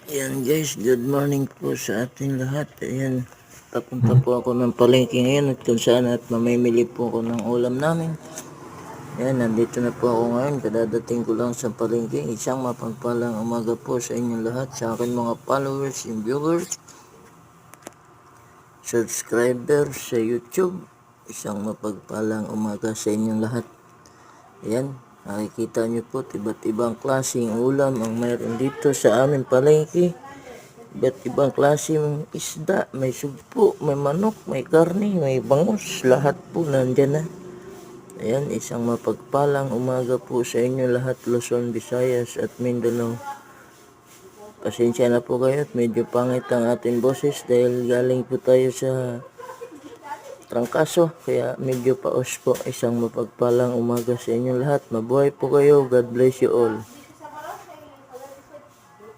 Ayan guys, good morning po sa ating lahat. Ayan, papunta po ako ng palengke ngayon at kung saan at mamimili po ako ng ulam namin. Ayan, nandito na po ako ngayon. Kadadating ko lang sa palengke. Isang mapagpalang umaga po sa inyong lahat, sa akin mga followers and viewers, subscribers sa YouTube. Isang mapagpalang umaga sa inyong lahat. Ayan, nakikita nyo po iba't ibang klaseng ulam ang mayroon dito sa aming palengke. Iba't ibang klaseng isda, may sugpo, may manok, may karne, may bangus, lahat po nandyan na. Ayan, isang mapagpalang umaga po sa inyo lahat, Luzon, Visayas at Mindanao. Pasensya na po kayo at medyo pangit ang ating boses dahil galing po tayo sa trangkaso, kaya medyo paos po. Isang mapagpalang umaga sa inyo lahat. Mabuhay po kayo. God bless you all.